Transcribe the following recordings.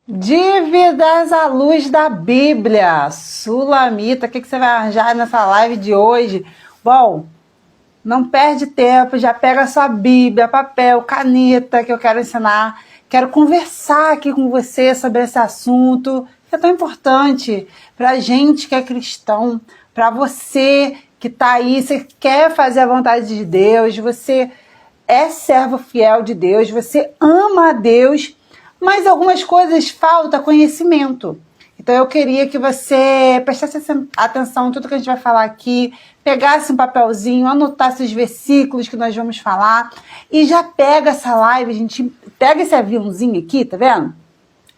Dívidas à luz da Bíblia. Sulamita, o que você vai arranjar nessa live de hoje? Bom, não perde tempo, já pega a sua Bíblia, papel, caneta, que eu quero ensinar. Quero conversar aqui com você sobre esse assunto, que é tão importante para a gente que é cristão, para você que está aí, você quer fazer a vontade de Deus, você é servo fiel de Deus, você ama a Deus, mas algumas coisas falta conhecimento. Então eu queria que você prestasse atenção em tudo que a gente vai falar aqui, pegasse um papelzinho, anotasse os versículos que nós vamos falar e já pega essa live, a gente pega esse aviãozinho aqui, tá vendo?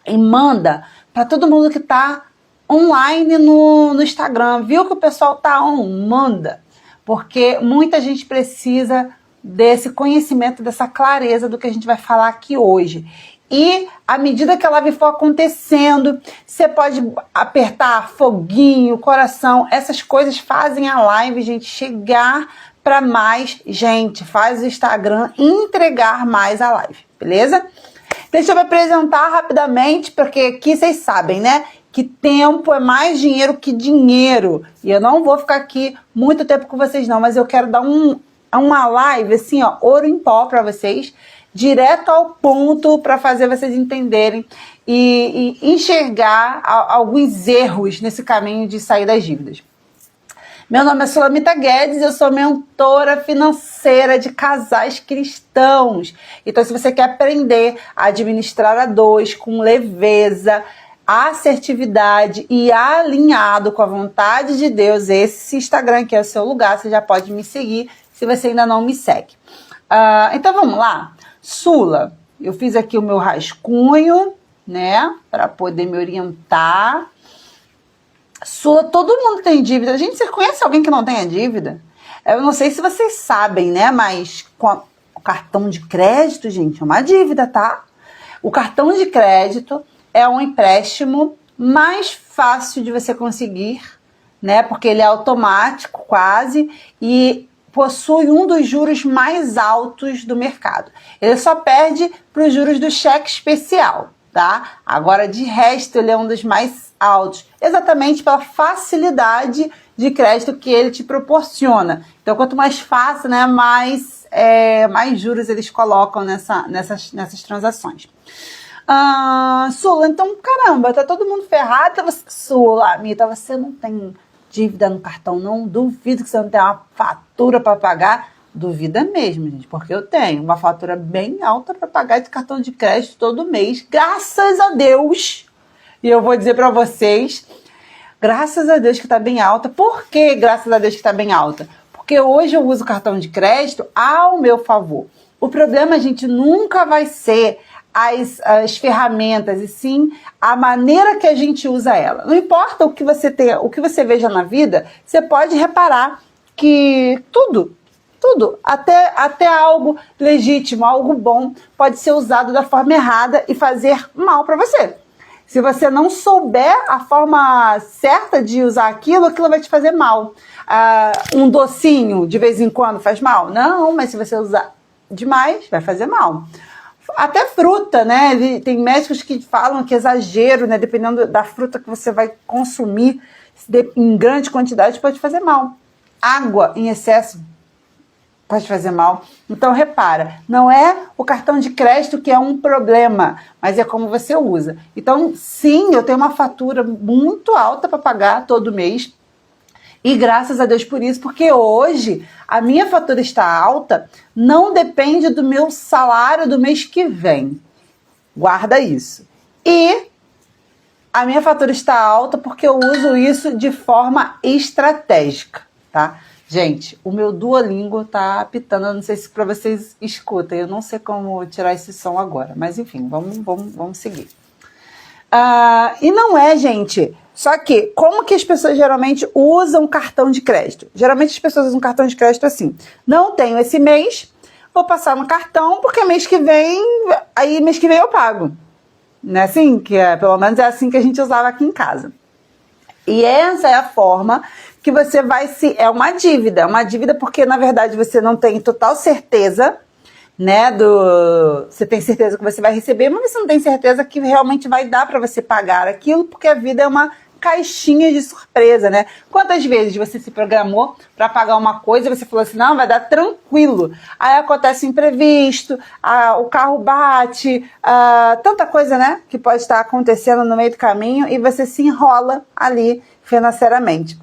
E manda para todo mundo que está online no Instagram. Viu que o pessoal tá on? Manda. Porque muita gente precisa desse conhecimento, dessa clareza do que a gente vai falar aqui hoje. E à medida que a live for acontecendo, você pode apertar foguinho, coração, essas coisas fazem a live, gente, chegar para mais gente, faz o Instagram entregar mais a live, beleza? Deixa eu me apresentar rapidamente, porque aqui vocês sabem, né? Que tempo é mais dinheiro que dinheiro. E eu não vou ficar aqui muito tempo com vocês não, mas eu quero dar uma live assim, ó, ouro em pó para vocês, direto ao ponto para fazer vocês entenderem e enxergar alguns erros nesse caminho de sair das dívidas. Meu nome é Sulamita Guedes, eu sou mentora financeira de casais cristãos. Então, se você quer aprender a administrar a dois com leveza, assertividade e alinhado com a vontade de Deus, esse Instagram aqui é o seu lugar, você já pode me seguir se você ainda não me segue. Então, vamos lá? Sula, eu fiz aqui o meu rascunho, né, para poder me orientar. Sula, todo mundo tem dívida. Gente, você conhece alguém que não tenha dívida? Eu não sei se vocês sabem, né, mas o cartão de crédito, gente, é uma dívida, tá? O cartão de crédito é um empréstimo mais fácil de você conseguir, né, porque ele é automático quase e possui um dos juros mais altos do mercado. Ele só perde para os juros do cheque especial, tá? Agora, de resto, ele é um dos mais altos, exatamente pela facilidade de crédito que ele te proporciona. Então, quanto mais fácil, né, mais juros eles colocam nessas transações. Sula, então, caramba, tá todo mundo ferrado. Sula, Mita, você não tem dívida no cartão, não? Duvido que você não tenha uma fatura para pagar. Duvida mesmo, gente, porque eu tenho uma fatura bem alta para pagar de cartão de crédito todo mês, graças a Deus. E eu vou dizer para vocês, graças a Deus que está bem alta. Por que graças a Deus que está bem alta? Porque hoje eu uso o cartão de crédito ao meu favor. O problema, gente, nunca vai ser as ferramentas, e sim a maneira que a gente usa ela. Não importa o que você tenha, o que você veja na vida, você pode reparar que tudo, até algo legítimo, algo bom, pode ser usado da forma errada e fazer mal para você. Se você não souber a forma certa de usar aquilo vai te fazer mal. Um docinho de vez em quando faz mal? Não, mas se você usar demais, vai fazer mal. Até fruta, né? Tem médicos que falam que exagero, né? Dependendo da fruta que você vai consumir em grande quantidade, pode fazer mal. Água em excesso pode fazer mal. Então, repara, não é o cartão de crédito que é um problema, mas é como você usa. Então, sim, eu tenho uma fatura muito alta para pagar todo mês. E graças a Deus por isso, porque hoje a minha fatura está alta, não depende do meu salário do mês que vem. Guarda isso. E a minha fatura está alta porque eu uso isso de forma estratégica, tá? Gente, o meu Duolingo tá apitando, eu não sei se para vocês escutam, eu não sei como tirar esse som agora, mas enfim, vamos seguir. E não é, gente, só que como que as pessoas geralmente usam cartão de crédito? Geralmente as pessoas usam cartão de crédito assim, não tenho esse mês, vou passar no cartão porque mês que vem eu pago. Não é assim? Pelo menos é assim que a gente usava aqui em casa. E essa é a forma que você vai se... É uma dívida porque, na verdade, você não tem total certeza né, você tem certeza que você vai receber, mas você não tem certeza que realmente vai dar para você pagar aquilo, porque a vida é uma caixinha de surpresa, né? Quantas vezes você se programou para pagar uma coisa e você falou assim, não, vai dar tranquilo. Aí acontece um imprevisto, o carro bate, tanta coisa, né, que pode estar acontecendo no meio do caminho e você se enrola ali financeiramente.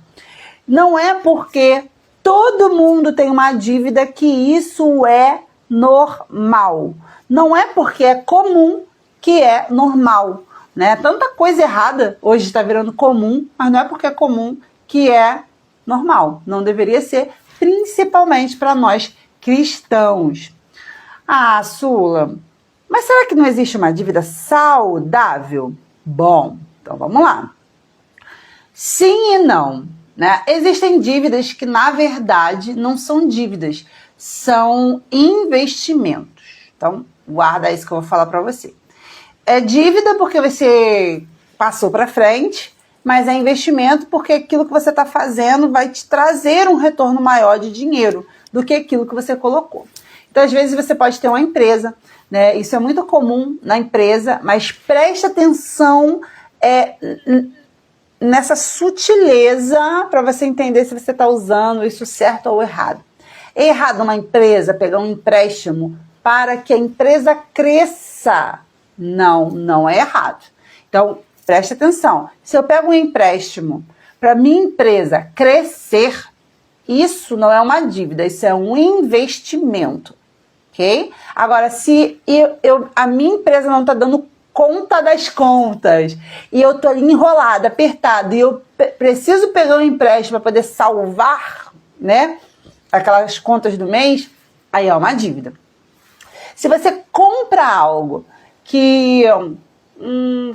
Não é porque todo mundo tem uma dívida que isso é normal. Não é porque é comum que é normal. Né? Tanta coisa errada hoje está virando comum, mas não é porque é comum que é normal. Não deveria ser, principalmente para nós cristãos. Ah, Sula, mas será que não existe uma dívida saudável? Bom, então vamos lá. Sim e não. Né? Existem dívidas que, na verdade, não são dívidas, são investimentos. Então, guarda isso que eu vou falar para você. É dívida porque você passou para frente, mas é investimento porque aquilo que você está fazendo vai te trazer um retorno maior de dinheiro do que aquilo que você colocou. Então, às vezes, você pode ter uma empresa, né? Isso é muito comum na empresa, mas preste atenção nessa sutileza para você entender se você está usando isso certo ou errado. É errado uma empresa pegar um empréstimo para que a empresa cresça. Não, não é errado. Então, preste atenção. Se eu pego um empréstimo para minha empresa crescer, isso não é uma dívida, isso é um investimento, ok? Agora, se a minha empresa não está dando conta das contas e eu estou enrolada, apertada e eu preciso pegar um empréstimo para poder salvar, né, aquelas contas do mês, aí é uma dívida. Se você compra algo que,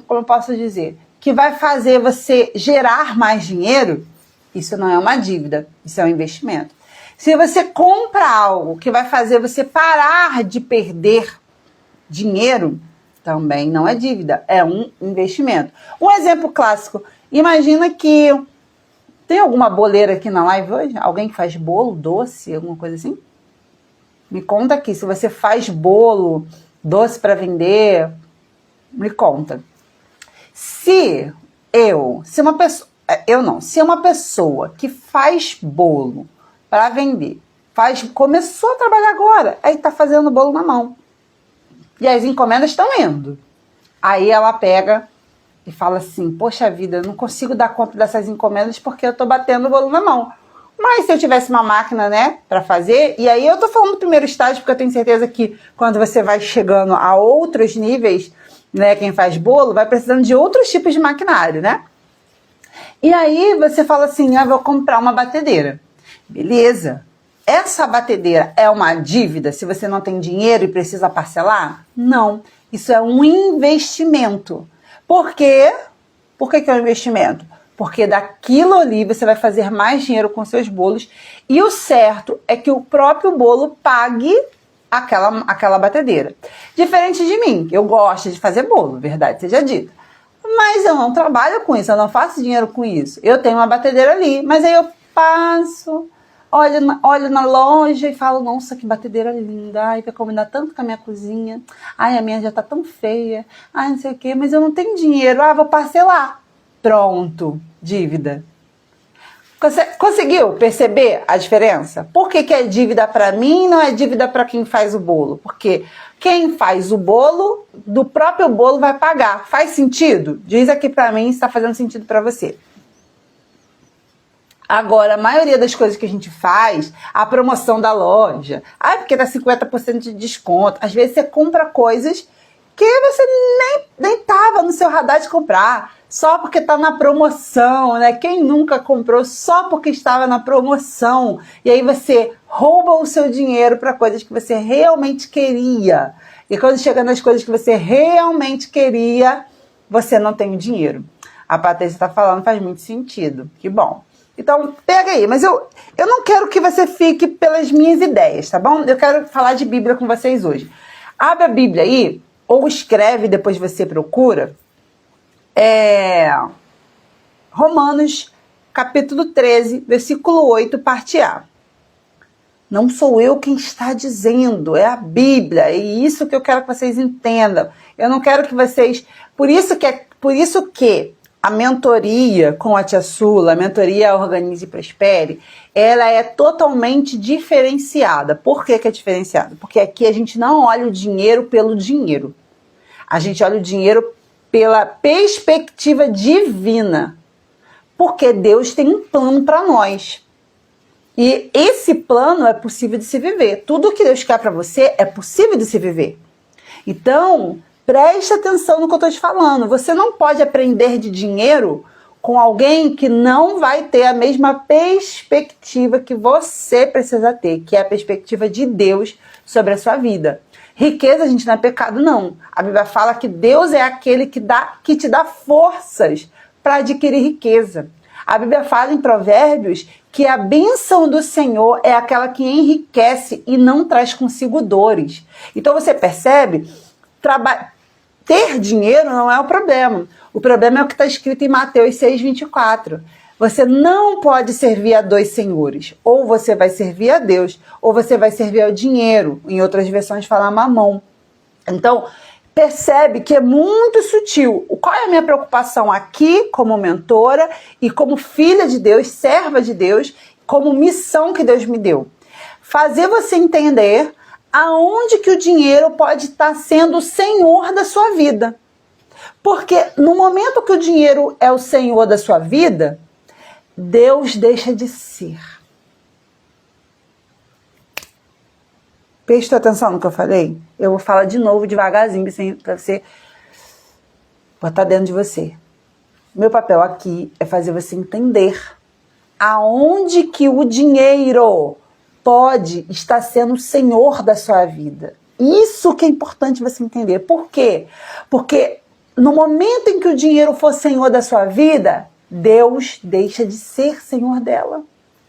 como eu posso dizer, que vai fazer você gerar mais dinheiro, isso não é uma dívida, isso é um investimento. Se você compra algo que vai fazer você parar de perder dinheiro, também não é dívida, é um investimento. Um exemplo clássico, imagina que tem alguma boleira aqui na live hoje? Alguém que faz bolo, doce, alguma coisa assim? Me conta aqui, se você faz bolo, doce para vender, me conta. Se uma pessoa que faz bolo para vender, começou a trabalhar agora, aí tá fazendo bolo na mão. E as encomendas estão indo. Aí ela pega e fala assim, poxa vida, eu não consigo dar conta dessas encomendas porque eu tô batendo o bolo na mão. Mas se eu tivesse uma máquina, né, para fazer, e aí eu tô falando do primeiro estágio, porque eu tenho certeza que quando você vai chegando a outros níveis, né, quem faz bolo, vai precisando de outros tipos de maquinário, né? E aí você fala assim, vou comprar uma batedeira. Beleza. Essa batedeira é uma dívida se você não tem dinheiro e precisa parcelar? Não. Isso é um investimento. Por quê? Por que é um investimento? Porque daquilo ali você vai fazer mais dinheiro com seus bolos e o certo é que o próprio bolo pague aquela batedeira. Diferente de mim, eu gosto de fazer bolo, verdade seja dita. Mas eu não trabalho com isso, eu não faço dinheiro com isso. Eu tenho uma batedeira ali, mas aí eu passo, olho na loja e falo, nossa, que batedeira linda, ai, vai combinar tanto com a minha cozinha, ai, a minha já tá tão feia, ai, não sei o quê, mas eu não tenho dinheiro, vou parcelar. Pronto, dívida. Conseguiu perceber a diferença? Por que é dívida para mim e não é dívida para quem faz o bolo? Porque quem faz o bolo, do próprio bolo vai pagar. Faz sentido? Diz aqui para mim se está fazendo sentido para você. Agora, a maioria das coisas que a gente faz, a promoção da loja, porque dá 50% de desconto. Às vezes você compra coisas que você nem tava no seu radar de comprar, só porque está na promoção, né? Quem nunca comprou só porque estava na promoção? E aí você rouba o seu dinheiro para coisas que você realmente queria. E quando chega nas coisas que você realmente queria, você não tem o dinheiro. A Patrícia está falando, faz muito sentido. Que bom. Então, pega aí. Mas eu não quero que você fique pelas minhas ideias, tá bom? Eu quero falar de Bíblia com vocês hoje. Abre a Bíblia aí, ou escreve, depois você procura. Romanos, capítulo 13, versículo 8, parte A. Não sou eu quem está dizendo, é a Bíblia. E isso que eu quero que vocês entendam. Eu não quero que vocês... Por isso que a mentoria com a Tia Sula, a mentoria Organize e Prospere, ela é totalmente diferenciada. Por que é diferenciada? Porque aqui a gente não olha o dinheiro pelo dinheiro. A gente olha o dinheiro pela perspectiva divina. Porque Deus tem um plano para nós. E esse plano é possível de se viver. Tudo que Deus quer para você é possível de se viver. Então, preste atenção no que eu estou te falando. Você não pode aprender de dinheiro com alguém que não vai ter a mesma perspectiva que você precisa ter, que é a perspectiva de Deus sobre a sua vida. Riqueza, gente, não é pecado, não. A Bíblia fala que Deus é aquele que te dá forças para adquirir riqueza. A Bíblia fala em Provérbios que a bênção do Senhor é aquela que enriquece e não traz consigo dores. Então você percebe, ter dinheiro não é o problema. O problema é o que está escrito em Mateus 6,24. Você não pode servir a dois senhores. Ou você vai servir a Deus, ou você vai servir ao dinheiro. Em outras versões fala mamão. Então, percebe que é muito sutil. Qual é a minha preocupação aqui como mentora e como filha de Deus, serva de Deus, como missão que Deus me deu? Fazer você entender aonde que o dinheiro pode estar sendo o senhor da sua vida. Porque no momento que o dinheiro é o senhor da sua vida, Deus deixa de ser. Presta atenção no que eu falei? Eu vou falar de novo, devagarzinho, para você botar dentro de você. Meu papel aqui é fazer você entender aonde que o dinheiro pode estar sendo o senhor da sua vida. Isso que é importante você entender. Por quê? Porque no momento em que o dinheiro for senhor da sua vida, Deus deixa de ser senhor dela.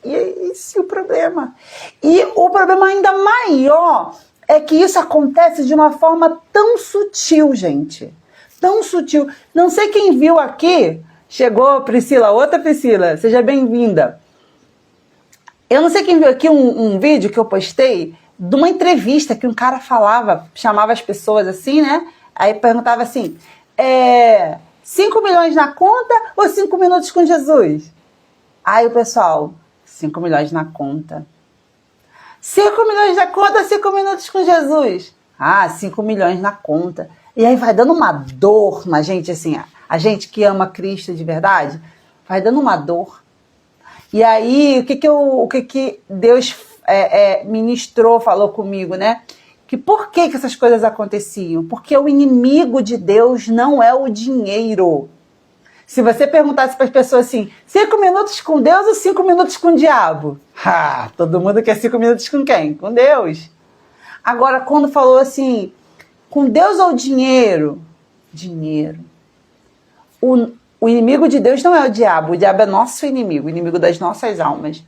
E é esse o problema. E o problema ainda maior é que isso acontece de uma forma tão sutil, gente. Tão sutil. Não sei quem viu aqui. Chegou Priscila, outra Priscila. Seja bem-vinda. Eu não sei quem viu aqui um vídeo que eu postei de uma entrevista que um cara falava, chamava as pessoas assim, né? Aí perguntava assim, 5 milhões na conta ou 5 minutos com Jesus? Aí o pessoal, 5 milhões na conta. 5 milhões na conta, 5 minutos com Jesus? 5 milhões na conta. E aí vai dando uma dor na gente, assim, a gente que ama Cristo de verdade, vai dando uma dor. E aí, o que Deus ministrou, falou comigo, né? Que por que essas coisas aconteciam? Porque o inimigo de Deus não é o dinheiro. Se você perguntasse para as pessoas assim, 5 minutos com Deus ou 5 minutos com o diabo? Todo mundo quer 5 minutos com quem? Com Deus. Agora, quando falou assim, com Deus ou dinheiro? Dinheiro. O inimigo de Deus não é o diabo é nosso inimigo, o inimigo das nossas almas.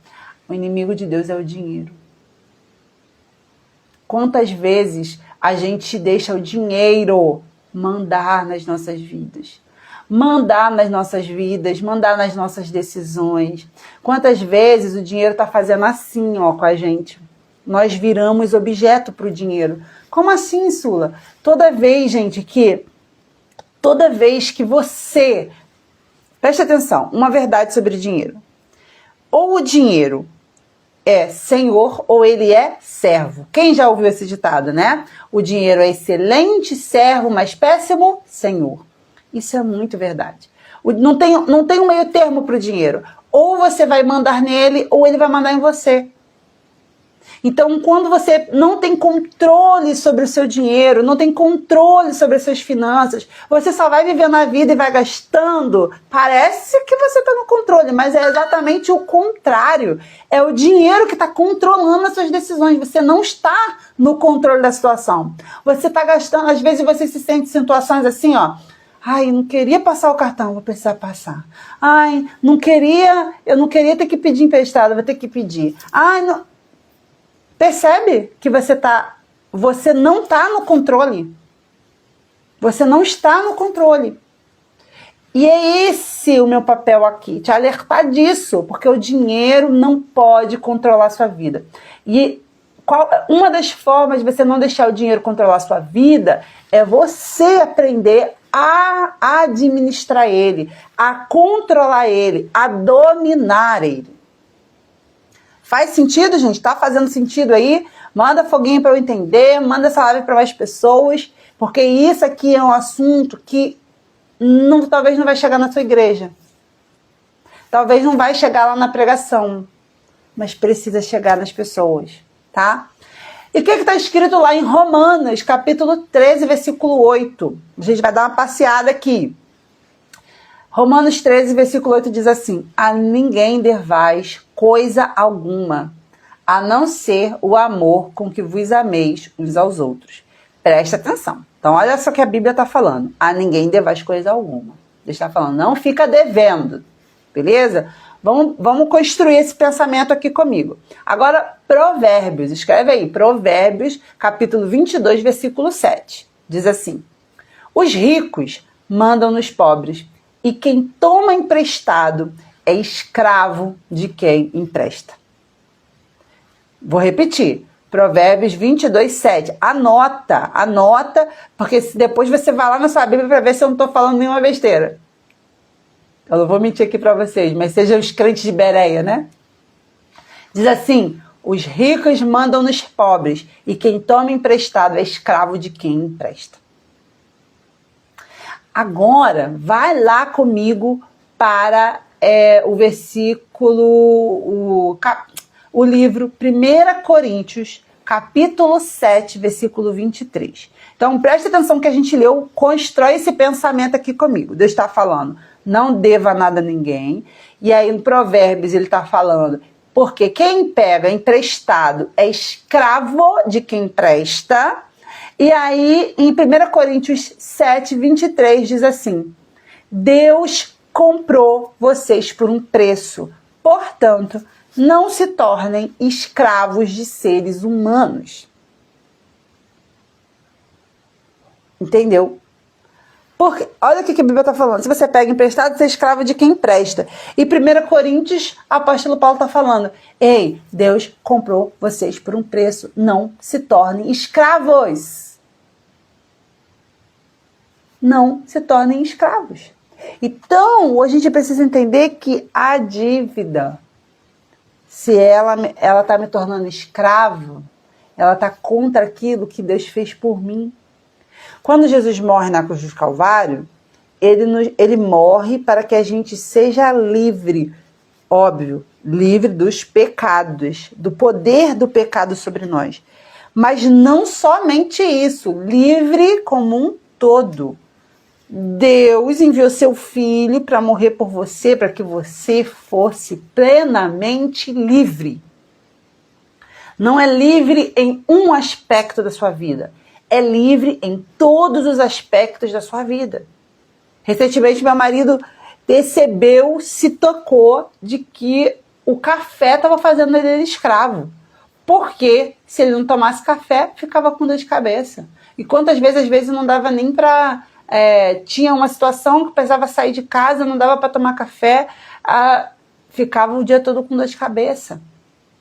O inimigo de Deus é o dinheiro. Quantas vezes a gente deixa o dinheiro mandar nas nossas vidas? Mandar nas nossas vidas, mandar nas nossas decisões. Quantas vezes o dinheiro está fazendo assim, com a gente? Nós viramos objeto para o dinheiro. Como assim, Sula? Toda vez que você... Preste atenção, uma verdade sobre dinheiro. Ou o dinheiro é senhor ou ele é servo. Quem já ouviu esse ditado, né? O dinheiro é excelente servo, mas péssimo senhor. Isso é muito verdade. Não tem um meio termo para o dinheiro. Ou você vai mandar nele, ou ele vai mandar em você. Então, quando você não tem controle sobre o seu dinheiro, não tem controle sobre as suas finanças, você só vai vivendo a vida e vai gastando, parece que você está no controle, mas é exatamente o contrário. É o dinheiro que está controlando as suas decisões. Você não está no controle da situação. Você está gastando, às vezes você se sente em situações assim, não queria passar o cartão, vou precisar passar. Eu não queria ter que pedir emprestado, vou ter que pedir. Não... Percebe que você não está no controle. Você não está no controle. E é esse o meu papel aqui, te alertar disso, porque o dinheiro não pode controlar a sua vida. E Uma das formas de você não deixar o dinheiro controlar a sua vida é você aprender a administrar ele, a controlar ele, a dominar ele. Faz sentido, gente? Tá fazendo sentido aí? Manda foguinho para eu entender, manda essa live para mais pessoas, porque isso aqui é um assunto que talvez não vai chegar na sua igreja. Talvez não vai chegar lá na pregação, mas precisa chegar nas pessoas, tá? E o que está escrito lá em Romanos, capítulo 13, versículo 8? A gente vai dar uma passeada aqui. Romanos 13, versículo 8 diz assim: a ninguém devais coisa alguma, a não ser o amor com que vos ameis uns aos outros. Presta atenção. Então, olha só o que a Bíblia está falando. A ninguém devais coisa alguma. Ele está falando, não fica devendo. Beleza? Vamos construir esse pensamento aqui comigo. Agora, Provérbios. Escreve aí. Provérbios, capítulo 22, versículo 7. Diz assim: os ricos mandam nos pobres, e quem toma emprestado é escravo de quem empresta. Vou repetir. Provérbios 22, 7. Anota, porque depois você vai lá na sua Bíblia para ver se eu não estou falando nenhuma besteira. Eu não vou mentir aqui para vocês, mas sejam os crentes de Bereia, né? Diz assim: os ricos mandam nos pobres, e quem toma emprestado é escravo de quem empresta. Agora, vai lá comigo para o versículo, o livro 1 Coríntios, capítulo 7, versículo 23. Então, preste atenção que a gente leu, constrói esse pensamento aqui comigo. Deus está falando, não deva nada a ninguém. E aí, em Provérbios, ele está falando, porque quem pega emprestado é escravo de quem empresta. E aí, em 1 Coríntios 7, 23, diz assim: Deus comprou vocês por um preço, portanto, não se tornem escravos de seres humanos. Entendeu? Porque, olha o que a Bíblia está falando. Se você pega emprestado, você é escravo de quem empresta. E 1 Coríntios, o apóstolo Paulo está falando: ei, Deus comprou vocês por um preço, não se tornem escravos. Não se tornem escravos. Então, hoje a gente precisa entender que a dívida, se ela está me tornando escravo, ela está contra aquilo que Deus fez por mim. Quando Jesus morre na cruz do Calvário, ele morre para que a gente seja livre, óbvio, livre dos pecados, do poder do pecado sobre nós. Mas não somente isso, livre como um todo. Deus enviou seu filho para morrer por você, para que você fosse plenamente livre. Não é livre em um aspecto da sua vida, é livre em todos os aspectos da sua vida. Recentemente, meu marido percebeu, se tocou de que o café estava fazendo ele escravo. Porque se ele não tomasse café, ficava com dor de cabeça. E quantas vezes, às vezes, não dava nem para... tinha uma situação que precisava sair de casa, não dava para tomar café, ficava o dia todo com dor de cabeça.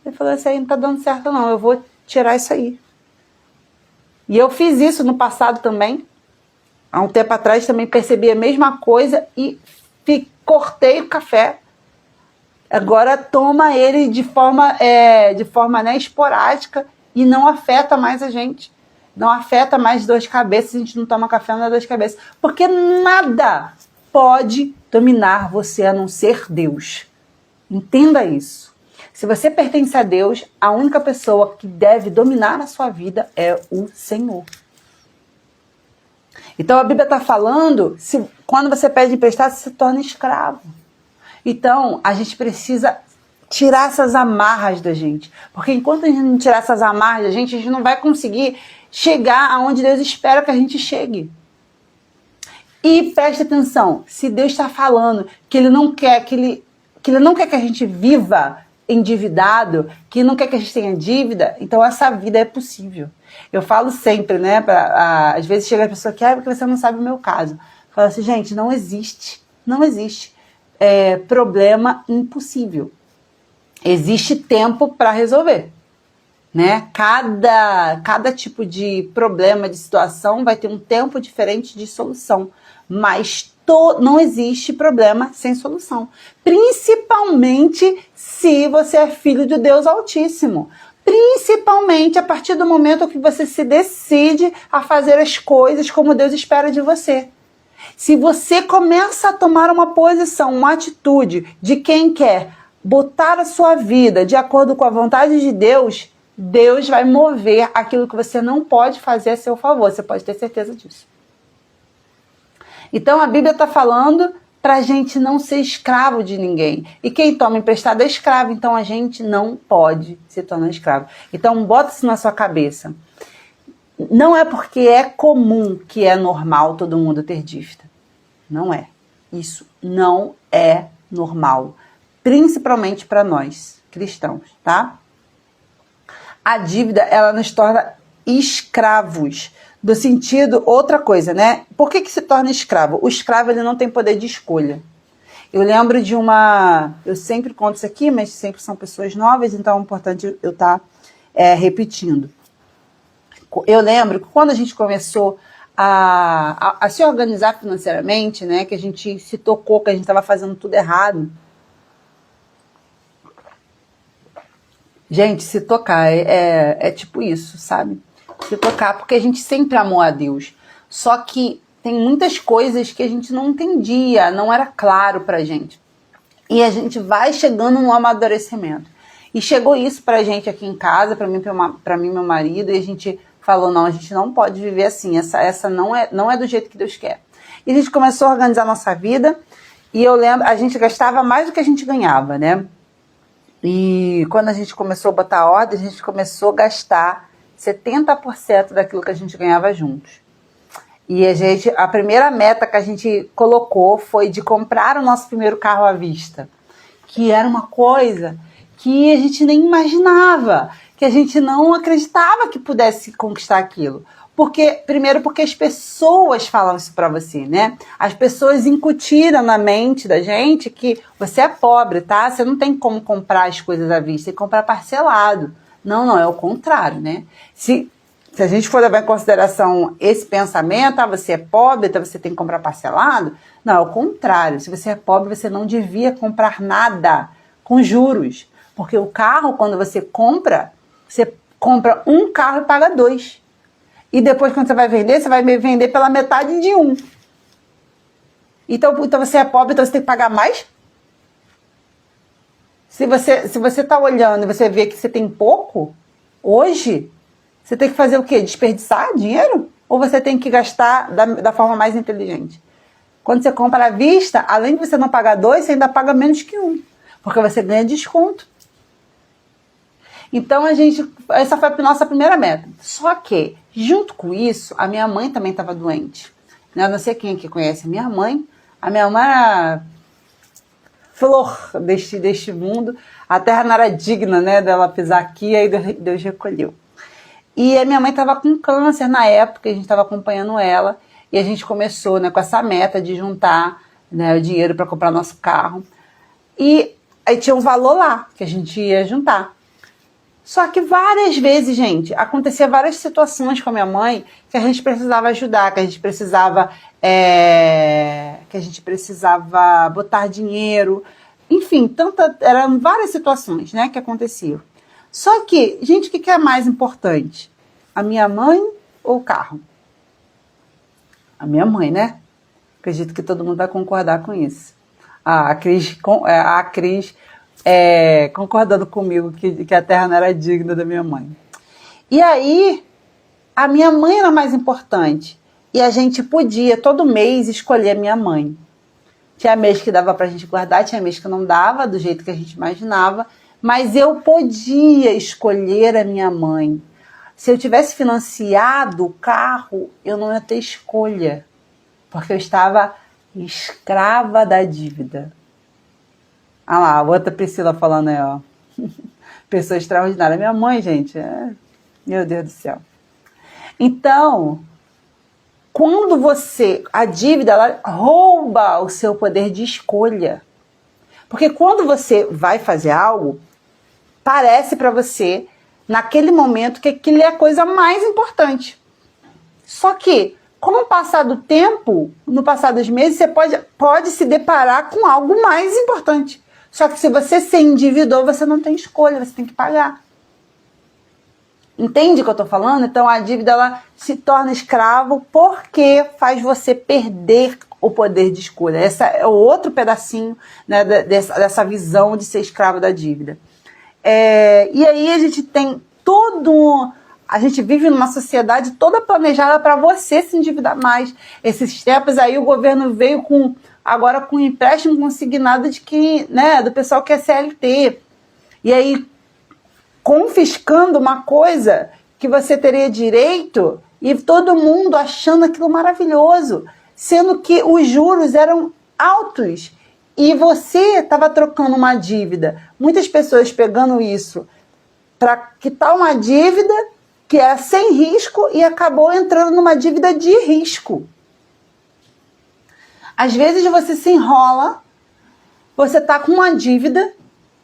Ele falou assim: não está dando certo não, eu vou tirar isso aí. E eu fiz isso no passado também. Há um tempo atrás também percebi a mesma coisa e cortei o café. Agora toma ele de forma esporádica e não afeta mais a gente. Não afeta mais dor de cabeça se a gente não toma café, não dá dor de cabeça. Porque nada pode dominar você a não ser Deus. Entenda isso. Se você pertence a Deus, a única pessoa que deve dominar a sua vida é o Senhor. Então a Bíblia está falando, quando você pede emprestado, você se torna escravo. Então a gente precisa tirar essas amarras da gente. Porque enquanto a gente não tirar essas amarras da gente, a gente não vai conseguir chegar aonde Deus espera que a gente chegue. E preste atenção, se Deus está falando que Ele não quer que a gente viva endividado, que não quer que a gente tenha dívida, então essa vida é possível. Eu falo sempre, né, às vezes chega a pessoa que porque você não sabe o meu caso. Fala assim, gente, não existe problema impossível. Existe tempo para resolver. né? Cada tipo de problema, de situação vai ter um tempo diferente de solução, mas não existe problema sem solução, principalmente se você é filho de Deus Altíssimo, principalmente a partir do momento que você se decide a fazer as coisas como Deus espera de você. Se você começa a tomar uma posição, uma atitude de quem quer botar a sua vida de acordo com a vontade de Deus, Deus vai mover aquilo que você não pode fazer a seu favor. Você pode ter certeza disso. Então a Bíblia está falando para a gente não ser escravo de ninguém. E quem toma emprestado é escravo, então a gente não pode se tornar escravo. Então bota isso na sua cabeça. Não é porque é comum que é normal todo mundo ter dívida. Não é. Isso não é normal. Principalmente para nós, cristãos, tá? A dívida, ela nos torna escravos. Do sentido, outra coisa, né? Por que se torna escravo? O escravo, ele não tem poder de escolha. Eu lembro de eu sempre conto isso aqui, mas sempre são pessoas novas, então é importante eu estar repetindo. Eu lembro que quando a gente começou a se organizar financeiramente, né? Que a gente se tocou que a gente estava fazendo tudo errado. Gente, se tocar é tipo isso, sabe? Se tocar, porque a gente sempre amou a Deus. Só que tem muitas coisas que a gente não entendia, não era claro pra gente. E a gente vai chegando no amadurecimento. E chegou isso pra gente aqui em casa, pra mim e meu marido, e a gente falou, não, a gente não pode viver assim, essa não é do jeito que Deus quer. E a gente começou a organizar a nossa vida, e eu lembro, a gente gastava mais do que a gente ganhava, né? E quando a gente começou a botar a ordem, a gente começou a gastar 70% daquilo que a gente ganhava juntos. E a primeira meta que a gente colocou foi de comprar o nosso primeiro carro à vista, que era uma coisa que a gente nem imaginava, que a gente não acreditava que pudesse conquistar aquilo. Primeiro porque as pessoas falam isso pra você, né? As pessoas incutiram na mente da gente que você é pobre, tá? Você não tem como comprar as coisas à vista, tem que comprar parcelado. Não, é o contrário, né? Se a gente for levar em consideração esse pensamento, você é pobre, então você tem que comprar parcelado, não, é o contrário. Se você é pobre, você não devia comprar nada com juros. Porque o carro, quando você compra um carro e paga 2. E depois, quando você vai vender pela metade de 1. Então você é pobre, então você tem que pagar mais? Se você está olhando e você vê que você tem pouco, hoje, você tem que fazer o quê? Desperdiçar dinheiro? Ou você tem que gastar da forma mais inteligente? Quando você compra à vista, além de você não pagar 2, você ainda paga menos que 1. Porque você ganha desconto. Então, essa foi a nossa primeira meta. Só que, junto com isso, a minha mãe também estava doente. Eu não sei quem aqui conhece a minha mãe. A minha mãe era flor deste mundo. A terra não era digna, né, dela pisar aqui, aí Deus recolheu. E a minha mãe estava com câncer na época, a gente estava acompanhando ela. E a gente começou, né, com essa meta de juntar, né, o dinheiro para comprar nosso carro. E aí tinha um valor lá que a gente ia juntar. Só que várias vezes, gente, acontecia várias situações com a minha mãe que a gente precisava ajudar, que a gente precisava botar dinheiro, enfim, eram várias situações, né, que aconteciam. Só que, gente, o que é mais importante? A minha mãe ou o carro? A minha mãe, né? Acredito que todo mundo vai concordar com isso. A Cris concordando comigo que a terra não era digna da minha mãe. E aí, a minha mãe era mais importante. E a gente podia, todo mês, escolher a minha mãe. Tinha mês que dava pra gente guardar, tinha mês que não dava, do jeito que a gente imaginava. Mas eu podia escolher a minha mãe. Se eu tivesse financiado o carro, eu não ia ter escolha. Porque eu estava escrava da dívida. Ah lá, a outra Priscila falando aí, ó. Pessoa extraordinária. Minha mãe, gente, meu Deus do céu. Então, a dívida, ela rouba o seu poder de escolha. Porque quando você vai fazer algo, parece para você naquele momento que aquilo é a coisa mais importante. Só que, com o passar do tempo, no passar dos meses, você pode se deparar com algo mais importante. Só que se você se endividou, você não tem escolha, você tem que pagar. Entende o que eu estou falando? Então a dívida ela se torna escravo porque faz você perder o poder de escolha. Esse é o outro pedacinho, né, dessa visão de ser escravo da dívida. E aí a gente tem a gente vive numa sociedade toda planejada para você se endividar mais. Esses tempos aí o governo veio agora com empréstimo consignado do pessoal que é CLT. E aí confiscando uma coisa que você teria direito e todo mundo achando aquilo maravilhoso, sendo que os juros eram altos e você estava trocando uma dívida. Muitas pessoas pegando isso para quitar uma dívida que era sem risco e acabou entrando numa dívida de risco. Às vezes você se enrola, você está com uma dívida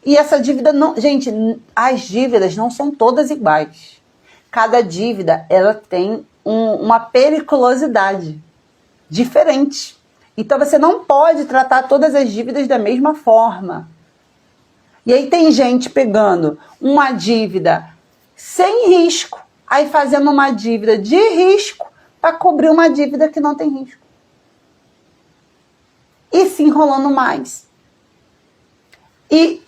e essa dívida não... Gente, as dívidas não são todas iguais. Cada dívida, ela tem uma periculosidade diferente. Então você não pode tratar todas as dívidas da mesma forma. E aí tem gente pegando uma dívida sem risco, aí fazendo uma dívida de risco para cobrir uma dívida que não tem risco. E se enrolando mais. E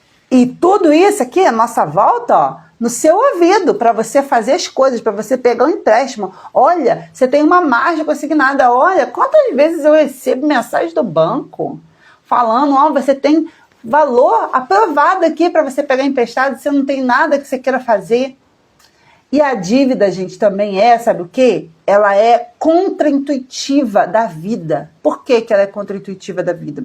tudo isso aqui, a nossa volta, ó, no seu ouvido, para você fazer as coisas, para você pegar um empréstimo. Olha, você tem uma margem consignada. Olha, quantas vezes eu recebo mensagem do banco falando, ó, você tem valor aprovado aqui para você pegar emprestado, você não tem nada que você queira fazer. E a dívida, gente, também sabe o quê? Ela é contraintuitiva da vida. Por que ela é contraintuitiva da vida?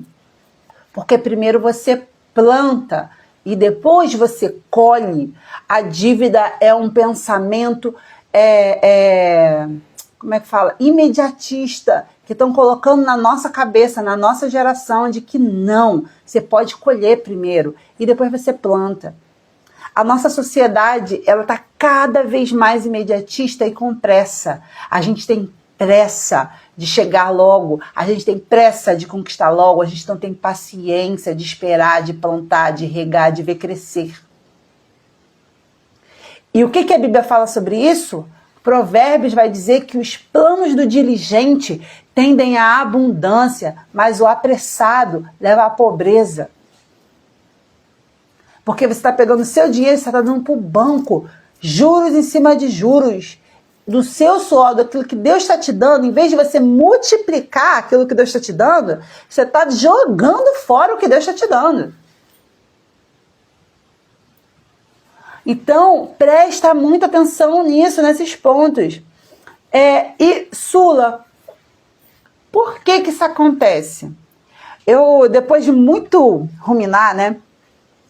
Porque primeiro você planta e depois você colhe. A dívida é um pensamento, como é que fala? Imediatista, que estão colocando na nossa cabeça, na nossa geração, de que não, você pode colher primeiro e depois você planta. A nossa sociedade, ela está cada vez mais imediatista e com pressa. A gente tem pressa de chegar logo, a gente tem pressa de conquistar logo, a gente não tem paciência de esperar, de plantar, de regar, de ver crescer. E o que a Bíblia fala sobre isso? Provérbios vai dizer que os planos do diligente tendem à abundância, mas o apressado leva à pobreza. Porque você está pegando o seu dinheiro, você está dando para o banco, juros em cima de juros, do seu suor, daquilo que Deus está te dando, em vez de você multiplicar aquilo que Deus está te dando, você está jogando fora o que Deus está te dando. Então, presta muita atenção nisso, nesses pontos. E, Sula, por que isso acontece? Eu, depois de muito ruminar, né?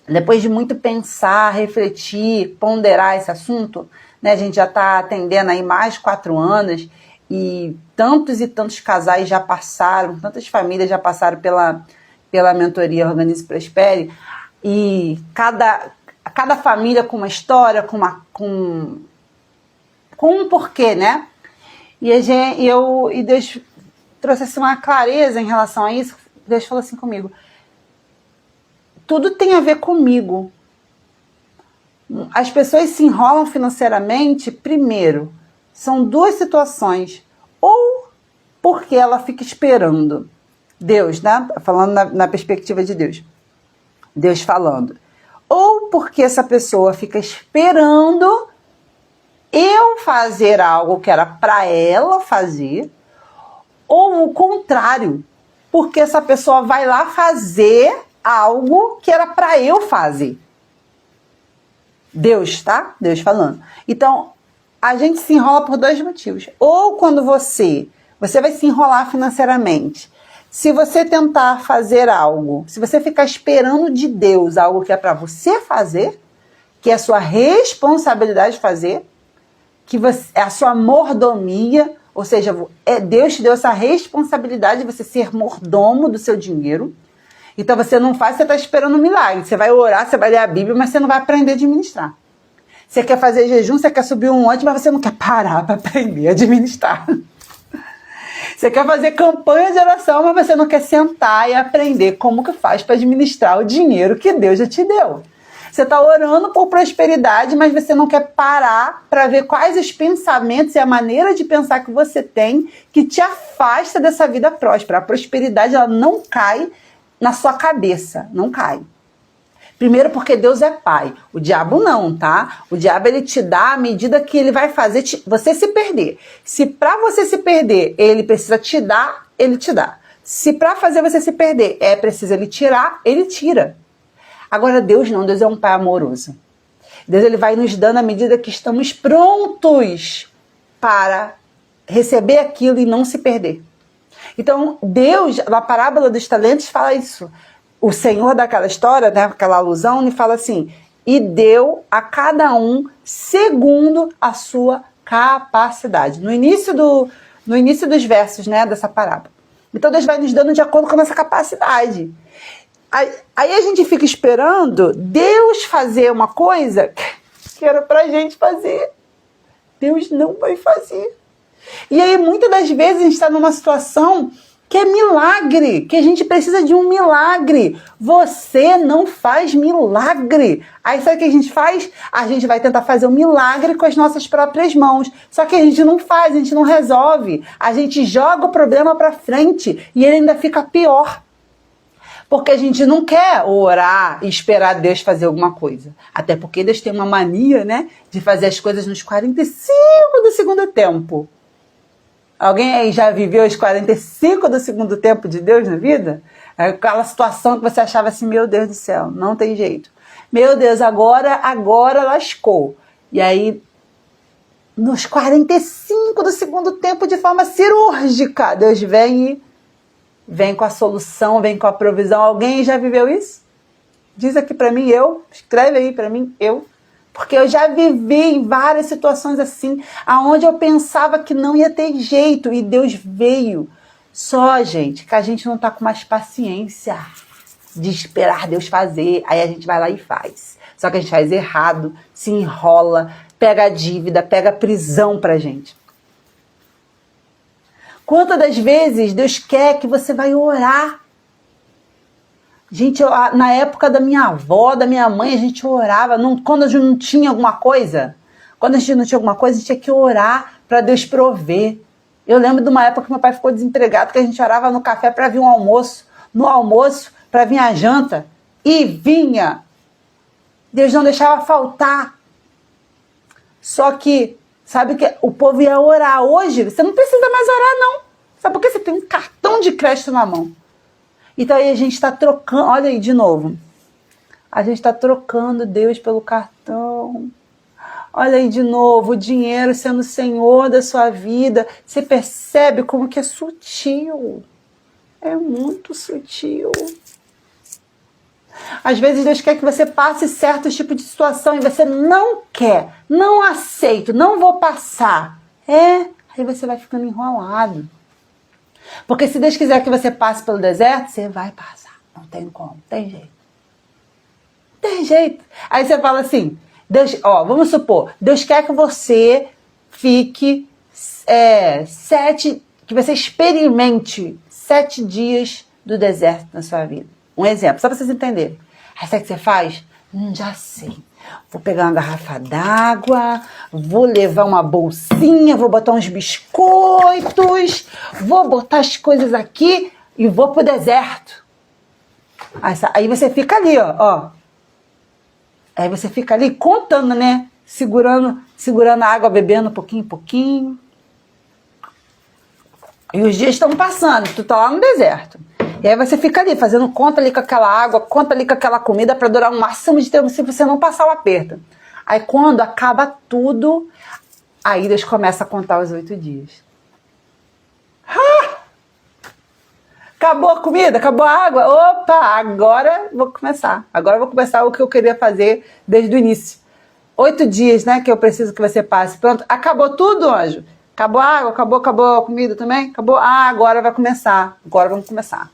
Depois de muito pensar, refletir, ponderar esse assunto, né, a gente já está atendendo aí mais de 4 anos e tantos casais já passaram, tantas famílias já passaram pela mentoria Organize e Prospere, e cada família com uma história, com um porquê, né? E Deus trouxe assim, uma clareza em relação a isso. Deus falou assim comigo: tudo tem a ver comigo. As pessoas se enrolam financeiramente, primeiro, são 2 situações. Ou porque ela fica esperando Deus, né? Falando na perspectiva de Deus. Deus falando. Ou porque essa pessoa fica esperando eu fazer algo que era para ela fazer. Ou o contrário, porque essa pessoa vai lá fazer algo que era para eu fazer. Deus, tá? Deus falando. Então, a gente se enrola por 2 motivos. Ou quando você vai se enrolar financeiramente. Se você tentar fazer algo, se você ficar esperando de Deus algo que é para você fazer, que é a sua responsabilidade fazer, é a sua mordomia, ou seja, Deus te deu essa responsabilidade de você ser mordomo do seu dinheiro. Então você não faz, você está esperando um milagre. Você vai orar, você vai ler a Bíblia, mas você não vai aprender a administrar. Você quer fazer jejum, você quer subir um monte, mas você não quer parar para aprender a administrar. Você quer fazer campanha de oração, mas você não quer sentar e aprender como que faz para administrar o dinheiro que Deus já te deu. Você está orando por prosperidade, mas você não quer parar para ver quais os pensamentos e a maneira de pensar que você tem que te afasta dessa vida próspera. A prosperidade, ela não cai na sua cabeça, não cai. Primeiro porque Deus é pai, o diabo não, tá? O diabo, ele te dá à medida que ele vai fazer você se perder. Se para você se perder, ele precisa te dar, ele te dá. Se para fazer você se perder, é preciso ele tirar, ele tira. Agora Deus não, Deus é um pai amoroso. Deus, ele vai nos dando à medida que estamos prontos para receber aquilo e não se perder. Então Deus, na parábola dos talentos, fala isso. O Senhor daquela história, né, aquela alusão, ele fala assim, e deu a cada um segundo a sua capacidade. No início dos versos, né, dessa parábola. Então Deus vai nos dando de acordo com a nossa capacidade. Aí a gente fica esperando Deus fazer uma coisa que era pra gente fazer. Deus não vai fazer. E aí muitas das vezes a gente está numa situação que é milagre, que a gente precisa de um milagre. Você não faz milagre. Aí sabe o que a gente faz? A gente vai tentar fazer um milagre com as nossas próprias mãos. Só que a gente não faz, a gente não resolve. A gente joga o problema para frente e ele ainda fica pior. Porque a gente não quer orar e esperar Deus fazer alguma coisa. Até porque Deus tem uma mania, né, de fazer as coisas nos 45 do segundo tempo. Alguém aí já viveu os 45 do segundo tempo de Deus na vida? Aquela situação que você achava assim, meu Deus do céu, não tem jeito. Meu Deus, agora lascou. E aí, nos 45 do segundo tempo, de forma cirúrgica, Deus vem com a solução, vem com a provisão. Alguém já viveu isso? Diz aqui pra mim, escreve aí pra mim, Porque eu já vivi em várias situações assim, aonde eu pensava que não ia ter jeito, e Deus veio. Só, gente, que a gente não tá com mais paciência de esperar Deus fazer, aí a gente vai lá e faz. Só que a gente faz errado, se enrola, pega a dívida, pega a prisão pra gente. Quantas das vezes Deus quer que você vai orar? Gente, na época da minha avó, da minha mãe, a gente orava. Quando a gente não tinha alguma coisa, a gente tinha que orar para Deus prover. Eu lembro de uma época que meu pai ficou desempregado, que a gente orava no café para vir um almoço, no almoço para vir a janta, e vinha. Deus não deixava faltar. Só que, sabe que o povo ia orar. Hoje, você não precisa mais orar, não. Sabe por quê? Você tem um cartão de crédito na mão. Então aí a gente está trocando, olha aí de novo, a gente está trocando Deus pelo cartão. Olha aí de novo, o dinheiro sendo o Senhor da sua vida. Você percebe como que é sutil, é muito sutil. Às vezes Deus quer que você passe certo tipo de situação e você não quer, não aceito, não vou passar. Aí você vai ficando enrolado. Porque se Deus quiser que você passe pelo deserto, você vai passar. Não tem como, tem jeito. Tem jeito. Aí você fala assim, Deus, vamos supor, Deus quer que você fique que você experimente 7 dias do deserto na sua vida. Um exemplo, só para vocês entenderem. Aí sabe o que você faz? Já sei. Vou pegar uma garrafa d'água, vou levar uma bolsinha, vou botar uns biscoitos, vou botar as coisas aqui e vou pro deserto. Aí você fica ali, ó. Aí você fica ali contando, né? Segurando a água, bebendo pouquinho em pouquinho. E os dias estão passando, tu tá lá no deserto. E aí você fica ali, fazendo conta ali com aquela água, conta ali com aquela comida para durar o máximo de tempo se você não passar o aperto. Aí quando acaba tudo, aí Deus começa a contar os 8 dias. Acabou a comida, acabou a água. Opa, agora vou começar. Agora eu vou começar o que eu queria fazer desde o início. 8 dias, né, que eu preciso que você passe. Pronto, acabou tudo, anjo. Acabou a água, acabou a comida também? Acabou? Agora vai começar. Agora vamos começar.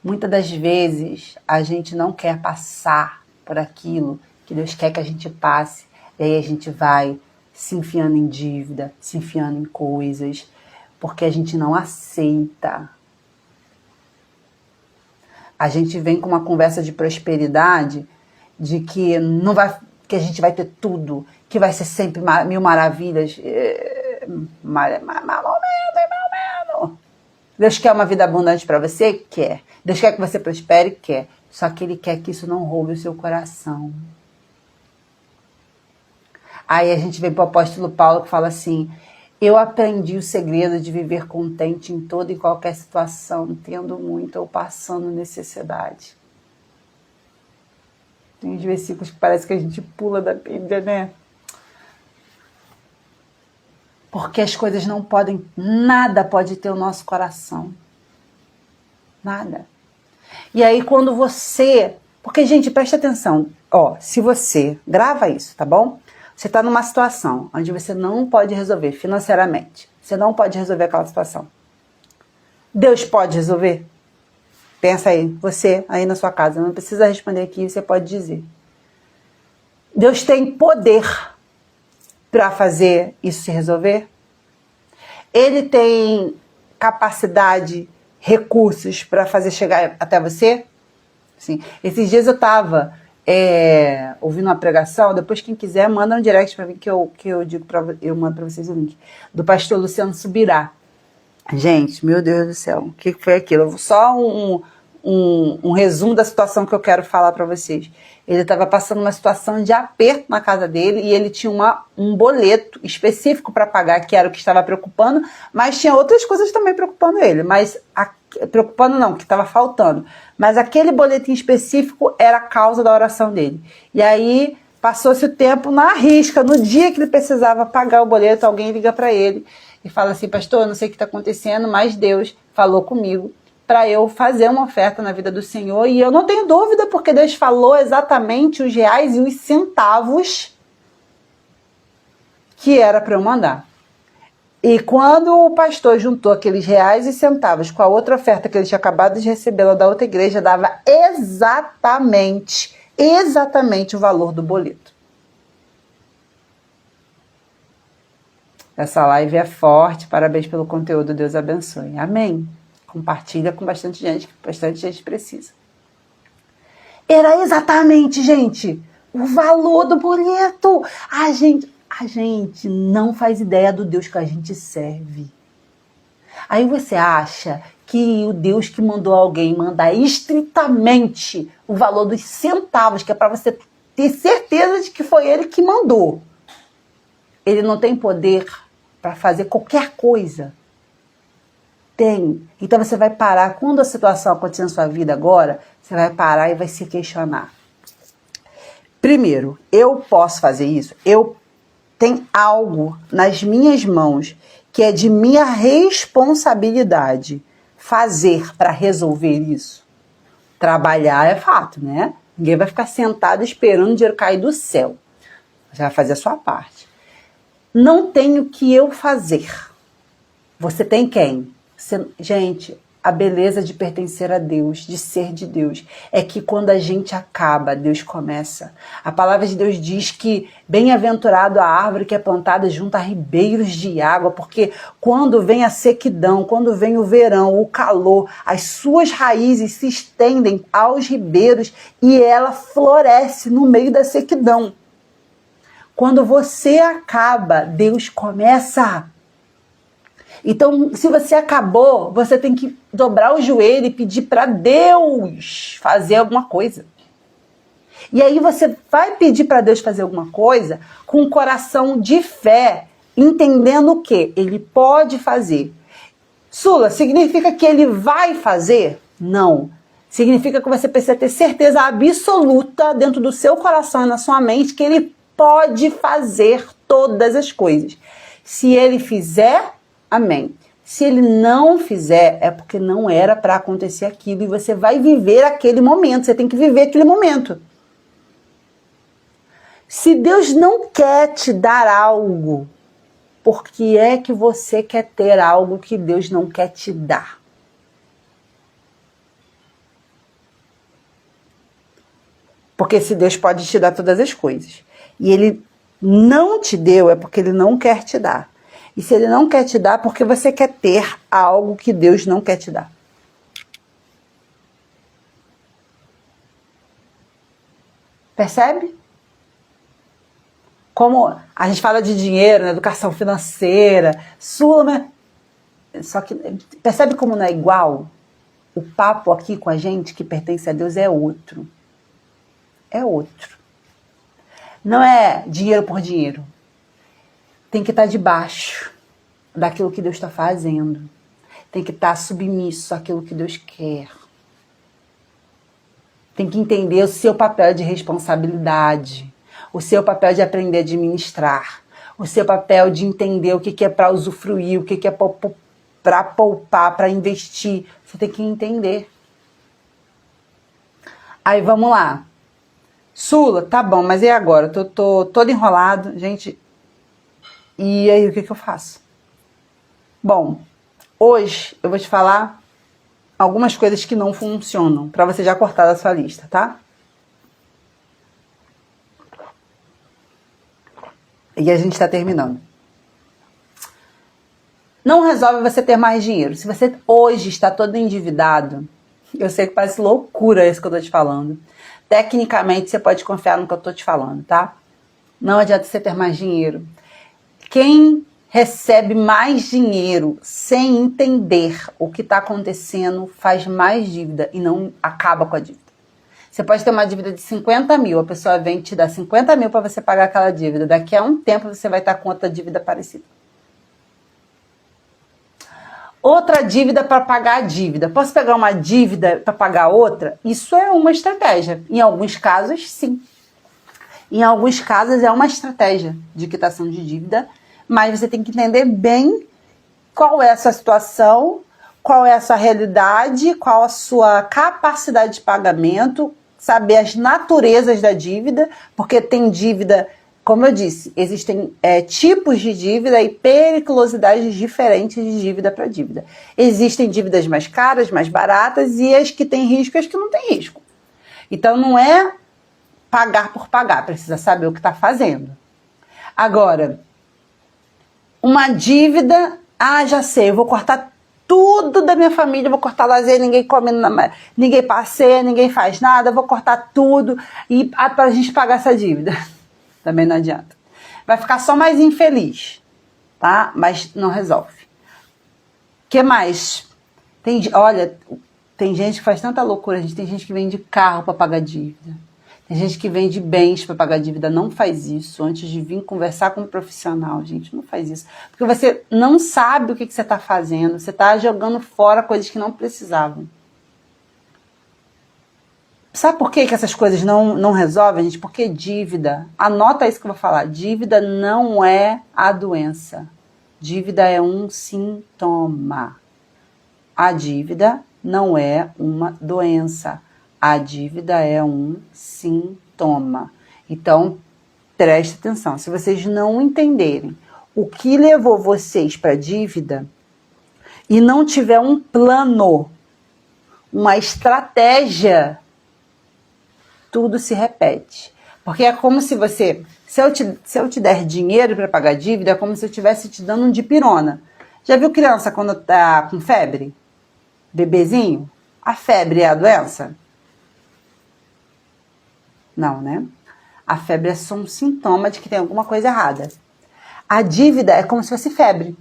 Muitas das vezes a gente não quer passar por aquilo que Deus quer que a gente passe, e aí a gente vai se enfiando em dívida, se enfiando em coisas, porque a gente não aceita. A gente vem com uma conversa de prosperidade, de que não vai, que a gente vai ter tudo, que vai ser sempre mil maravilhas. Mal menos. Deus quer uma vida abundante para você? Quer. Deus quer que você prospere? Quer. Só que Ele quer que isso não roube o seu coração. Aí a gente vem para o apóstolo Paulo que fala assim: eu aprendi o segredo de viver contente em toda e qualquer situação, tendo muito ou passando necessidade. Tem uns versículos que parece que a gente pula da Bíblia, né? Porque as coisas não podem, nada pode ter o nosso coração. Nada. E aí quando você... Porque, gente, presta atenção. Ó, se você... Grava isso, tá bom? Você está numa situação onde você não pode resolver financeiramente. Você não pode resolver aquela situação. Deus pode resolver? Pensa aí, você aí na sua casa. Não precisa responder aqui, você pode dizer. Deus tem poder para fazer isso se resolver? Ele tem capacidade, recursos para fazer chegar até você? Sim. Esses dias eu estava ouvindo uma pregação, depois quem quiser manda um direct para mim que eu digo eu mando para vocês o link, do pastor Luciano Subirá. Gente, meu Deus do céu, o que foi aquilo? Só um resumo da situação que eu quero falar para vocês. Ele estava passando uma situação de aperto na casa dele e ele tinha um boleto específico para pagar, que era o que estava preocupando, mas tinha outras coisas também preocupando ele, mas preocupando não, que estava faltando. Mas aquele boleto em específico era a causa da oração dele. E aí passou-se o tempo na risca, no dia que ele precisava pagar o boleto, alguém liga para ele e fala assim: pastor, eu não sei o que está acontecendo, mas Deus falou comigo para eu fazer uma oferta na vida do Senhor, e eu não tenho dúvida, porque Deus falou exatamente os reais e os centavos que era para eu mandar. E quando o pastor juntou aqueles reais e centavos com a outra oferta que ele tinha acabado de receber lá da outra igreja, dava exatamente o valor do boleto. Essa live é forte, parabéns pelo conteúdo, Deus abençoe. Amém. Compartilha com bastante gente precisa. Era exatamente, gente, o valor do boleto. A gente não faz ideia do Deus que a gente serve. Aí você acha que o Deus que mandou alguém mandar estritamente o valor dos centavos, que é para você ter certeza de que foi ele que mandou, ele não tem poder para fazer qualquer coisa? Tem. Então você vai parar, quando a situação acontecer na sua vida agora, você vai parar e vai se questionar. Primeiro, eu posso fazer isso? Tem algo nas minhas mãos que é de minha responsabilidade fazer para resolver isso? Trabalhar é fato, né? Ninguém vai ficar sentado esperando o dinheiro cair do céu. Você vai fazer a sua parte. Não tenho o que eu fazer. Você tem quem? Gente, a beleza de pertencer a Deus, de ser de Deus, é que quando a gente acaba, Deus começa. A palavra de Deus diz que bem-aventurado a árvore que é plantada junto a ribeiros de água, porque quando vem a sequidão, quando vem o verão, o calor, as suas raízes se estendem aos ribeiros e ela floresce no meio da sequidão. Quando você acaba, Deus começa. Então, se você acabou, você tem que dobrar o joelho e pedir para Deus fazer alguma coisa. E aí você vai pedir para Deus fazer alguma coisa com um coração de fé, entendendo o que Ele pode fazer. Sula, significa que Ele vai fazer? Não. Significa que você precisa ter certeza absoluta dentro do seu coração e na sua mente que Ele pode fazer todas as coisas. Se Ele fizer, amém. Se ele não fizer, é porque não era para acontecer aquilo e você vai viver aquele momento. Você tem que viver aquele momento. Se Deus não quer te dar algo, por que é que você quer ter algo que Deus não quer te dar? Porque se Deus pode te dar todas as coisas, e Ele não te deu, é porque Ele não quer te dar. E se Ele não quer te dar, é porque você quer ter algo que Deus não quer te dar. Percebe? Como a gente fala de dinheiro, né, educação financeira, né? Só que percebe como não é igual? O papo aqui com a gente que pertence a Deus é outro. É outro. Não é dinheiro por dinheiro. Tem que estar debaixo daquilo que Deus está fazendo. Tem que estar submisso àquilo que Deus quer. Tem que entender o seu papel de responsabilidade. O seu papel de aprender a administrar. O seu papel de entender o que é para usufruir, o que é para poupar, para investir. Você tem que entender. Aí vamos lá. Sula, tá bom, mas e agora? Tô todo enrolado, gente. E aí, o que eu faço? Bom, hoje eu vou te falar algumas coisas que não funcionam, para você já cortar da sua lista, tá? E a gente tá terminando. Não resolve você ter mais dinheiro. Se você hoje está todo endividado, eu sei que parece loucura isso que eu tô te falando. Tecnicamente, você pode confiar no que eu tô te falando, tá? Não adianta você ter mais dinheiro. Quem recebe mais dinheiro sem entender o que está acontecendo faz mais dívida e não acaba com a dívida. Você pode ter uma dívida de 50 mil, a pessoa vem te dar 50 mil para você pagar aquela dívida. Daqui a um tempo você vai estar com outra dívida parecida. Outra dívida para pagar a dívida. Posso pegar uma dívida para pagar outra? Isso é uma estratégia. Em alguns casos, sim. Em alguns casos é uma estratégia de quitação de dívida, mas você tem que entender bem qual é a sua situação, qual é a sua realidade, qual a sua capacidade de pagamento, saber as naturezas da dívida, porque tem dívida, como eu disse, existem tipos de dívida e periculosidades diferentes de dívida para dívida. Existem dívidas mais caras, mais baratas, e as que têm risco e as que não têm risco. Então não é pagar por pagar, precisa saber o que está fazendo. Agora, uma dívida, já sei, eu vou cortar tudo da minha família, vou cortar lazer, ninguém come, ninguém passeia, ninguém faz nada, vou cortar tudo e para a gente pagar essa dívida. Também não adianta. Vai ficar só mais infeliz, tá? Mas não resolve. O que mais? Olha, tem gente que faz tanta loucura, tem gente que vende carro para pagar dívida. Tem gente que vende bens para pagar dívida. Não faz isso antes de vir conversar com um profissional, gente. Não faz isso. Porque você não sabe o que você está fazendo. Você está jogando fora coisas que não precisavam. Sabe por que essas coisas não resolvem, gente? Porque dívida, anota isso que eu vou falar. Dívida não é a doença. Dívida é um sintoma. A dívida não é uma doença. A dívida é um sintoma. Então, preste atenção. Se vocês não entenderem o que levou vocês para a dívida e não tiver um plano, uma estratégia, tudo se repete. Porque é como se você... Se eu te der dinheiro para pagar dívida, é como se eu estivesse te dando um dipirona. Já viu criança quando tá com febre? Bebezinho? A febre é a doença? Não, né? A febre é só um sintoma de que tem alguma coisa errada. A dívida é como se fosse febre.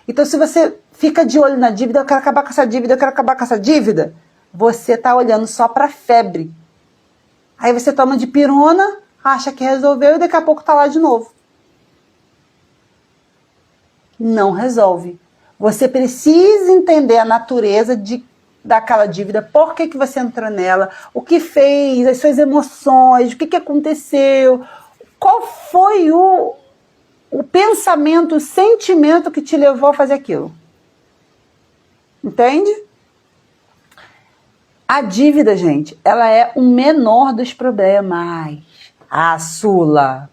Então, se você fica de olho na dívida, eu quero acabar com essa dívida, eu quero acabar com essa dívida, você está olhando só para a febre. Aí você toma de pirona, acha que resolveu e daqui a pouco está lá de novo. Não resolve. Você precisa entender a natureza daquela dívida, por que você entrou nela, o que fez, as suas emoções, o que aconteceu, qual foi o pensamento, o sentimento que te levou a fazer aquilo. Entende? A dívida, gente, ela é o menor dos problemas. Sula.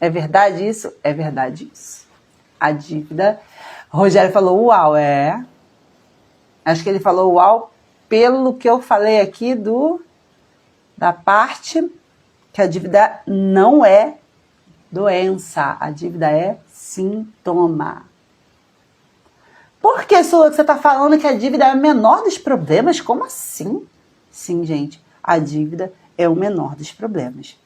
É verdade isso? É verdade isso. A dívida... Rogério falou, uau, Acho que ele falou uau pelo que eu falei aqui da parte que a dívida não é doença, a dívida é sintoma. Por que, Sula, que você está falando que a dívida é o menor dos problemas? Como assim? Sim, gente, a dívida é o menor dos problemas.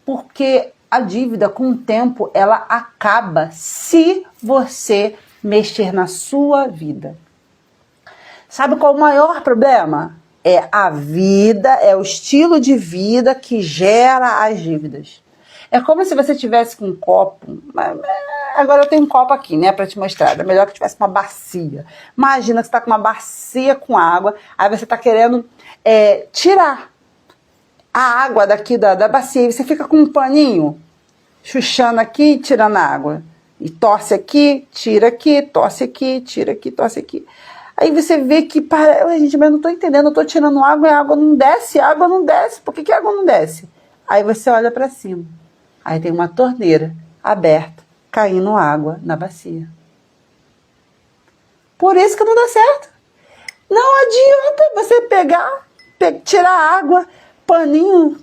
Porque a dívida, com o tempo, ela acaba se você mexer na sua vida. Sabe qual é o maior problema? É a vida, é o estilo de vida que gera as dívidas. É como se você tivesse com um copo. Agora eu tenho um copo aqui, né, para te mostrar. É melhor que tivesse uma bacia. Imagina que você está com uma bacia com água, aí você está querendo tirar a água daqui da bacia, e você fica com um paninho, chuchando aqui e tirando a água. E torce aqui, tira aqui, torce aqui, tira aqui, torce aqui. Aí você vê que, gente, mas eu não estou entendendo, eu estou tirando água e a água não desce, Por que a água não desce? Aí você olha para cima, aí tem uma torneira aberta, caindo água na bacia. Por isso que não dá certo. Não adianta você pegar, tirar a água, paninho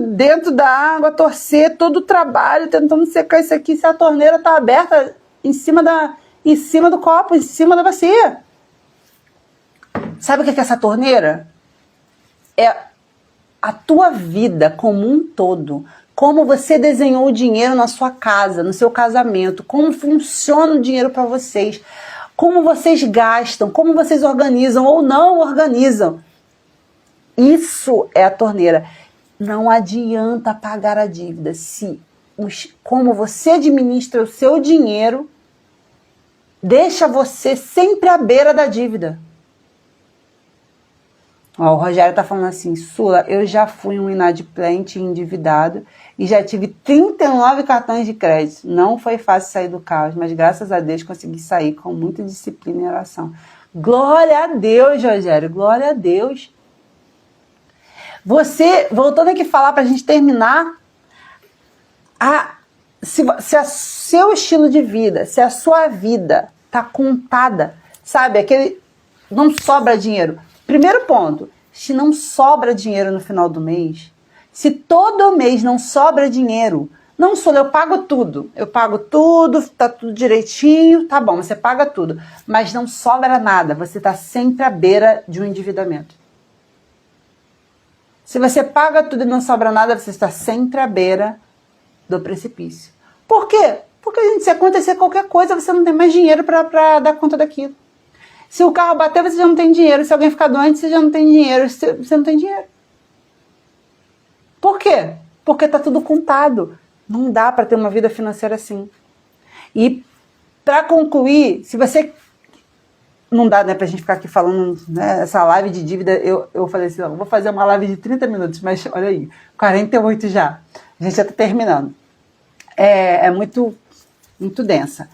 dentro da água, torcer todo o trabalho, tentando secar isso aqui, se a torneira está aberta em cima do copo, em cima da bacia. Sabe o que é essa torneira? É a tua vida como um todo. Como você desenhou o dinheiro na sua casa, no seu casamento. Como funciona o dinheiro para vocês. Como vocês gastam, como vocês organizam ou não organizam. Isso é a torneira. Não adianta pagar a dívida se como você administra o seu dinheiro deixa você sempre à beira da dívida. Ó, o Rogério tá falando assim, Sula, eu já fui um inadimplente e endividado e já tive 39 cartões de crédito. Não foi fácil sair do caos, mas graças a Deus consegui sair com muita disciplina e oração. Glória a Deus, Rogério, glória a Deus. Você, voltando aqui falar pra gente terminar, se o seu estilo de vida, se a sua vida tá contada, sabe, não sobra dinheiro. Primeiro ponto, se não sobra dinheiro no final do mês, se todo mês não sobra dinheiro, não sou eu pago tudo, tá tudo direitinho, tá bom, você paga tudo, mas não sobra nada, você tá sempre à beira de um endividamento. Se você paga tudo e não sobra nada, você está sempre à beira do precipício. Por quê? Porque, gente, se acontecer qualquer coisa, você não tem mais dinheiro para dar conta daquilo. Se o carro bater, você já não tem dinheiro. Se alguém ficar doente, você já não tem dinheiro. Você não tem dinheiro. Por quê? Porque está tudo contado. Não dá para ter uma vida financeira assim. E, para concluir, se você... Não dá, né, pra gente ficar aqui falando, né, essa live de dívida, eu falei assim, vou fazer uma live de 30 minutos, mas olha aí, 48 já. A gente já tá terminando. É muito, muito densa.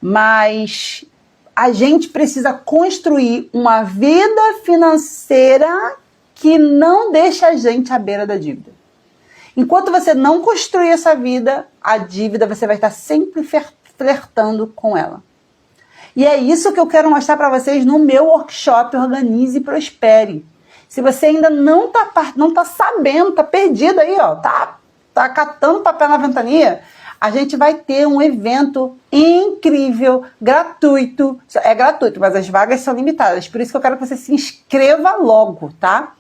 Mas a gente precisa construir uma vida financeira que não deixa a gente à beira da dívida. Enquanto você não construir essa vida, a dívida, você vai estar sempre flertando com ela. E é isso que eu quero mostrar para vocês no meu workshop Organize e Prospere. Se você ainda não tá sabendo, tá perdido aí, ó, tá catando papel na ventania, a gente vai ter um evento incrível, gratuito. É gratuito, mas as vagas são limitadas. Por isso que eu quero que você se inscreva logo, tá?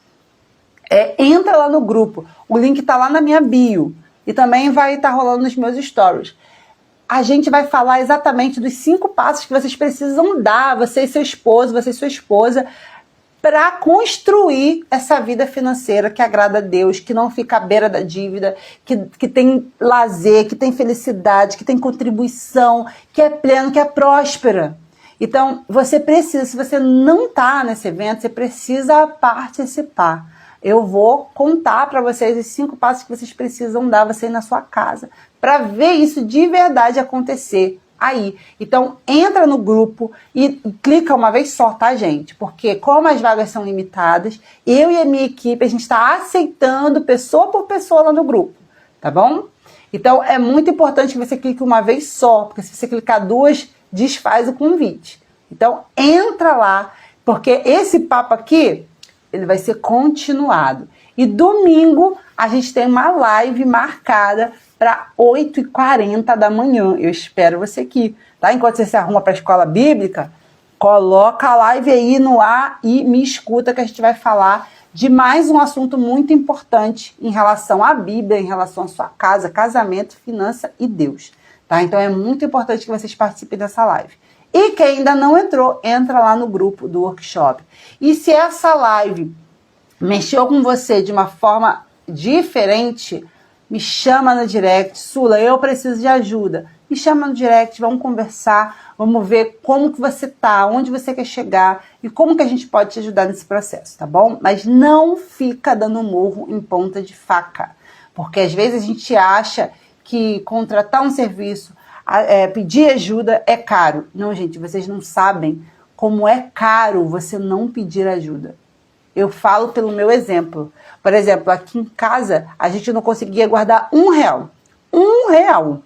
Entra lá no grupo. O link tá lá na minha bio. E também vai estar rolando nos meus stories. A gente vai falar exatamente dos 5 passos que vocês precisam dar, você e seu esposo, você e sua esposa, para construir essa vida financeira que agrada a Deus, que não fica à beira da dívida, que tem lazer, que tem felicidade, que tem contribuição, que é pleno, que é próspera. Então, você precisa, se você não está nesse evento, você precisa participar. Eu vou contar para vocês os 5 passos que vocês precisam dar, você ir na sua casa, para ver isso de verdade acontecer aí. Então, entra no grupo e clica uma vez só, tá, gente? Porque como as vagas são limitadas, eu e a minha equipe, a gente está aceitando pessoa por pessoa lá no grupo, tá bom? Então, é muito importante que você clique uma vez só, porque se você clicar 2, desfaz o convite. Então, entra lá, porque esse papo aqui ele vai ser continuado. E domingo a gente tem uma live marcada para 8h40 da manhã. Eu espero você aqui, tá? Enquanto você se arruma para a escola bíblica, coloca a live aí no ar e me escuta que a gente vai falar de mais um assunto muito importante em relação à Bíblia, em relação à sua casa, casamento, finança e Deus, tá? Então é muito importante que vocês participem dessa live. E quem ainda não entrou, entra lá no grupo do workshop. E se essa live mexeu com você de uma forma diferente, me chama no direct. Sula, eu preciso de ajuda. Me chama no direct, vamos conversar, vamos ver como que você tá, onde você quer chegar e como que a gente pode te ajudar nesse processo, tá bom? Mas não fica dando murro em ponta de faca, porque às vezes a gente acha que contratar um serviço, pedir ajuda é caro. Não, gente, vocês não sabem como é caro você não pedir ajuda. Eu falo pelo meu exemplo. Por exemplo, aqui em casa, a gente não conseguia guardar R$1. R$1.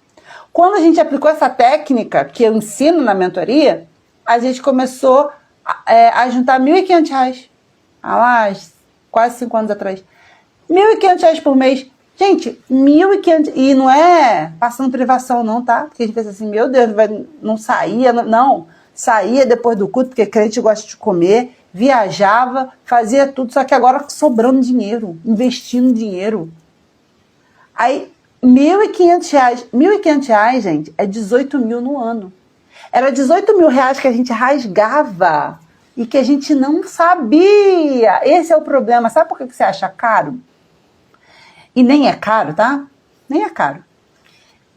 Quando a gente aplicou essa técnica que eu ensino na mentoria, a gente começou a juntar R$1.500. Lá, quase 5 anos atrás. R$1.500 por mês. Gente, 1.500, e não é passando privação não, tá? Porque a gente pensa assim, meu Deus, não saía, não. Saía depois do culto, porque crente gosta de comer, viajava, fazia tudo, só que agora sobrando dinheiro, investindo dinheiro. Aí, R$1.500, R$1.500, gente, é 18 mil no ano. Era 18 mil reais que a gente rasgava e que a gente não sabia. Esse é o problema. Sabe por que você acha caro? E nem é caro, tá? Nem é caro.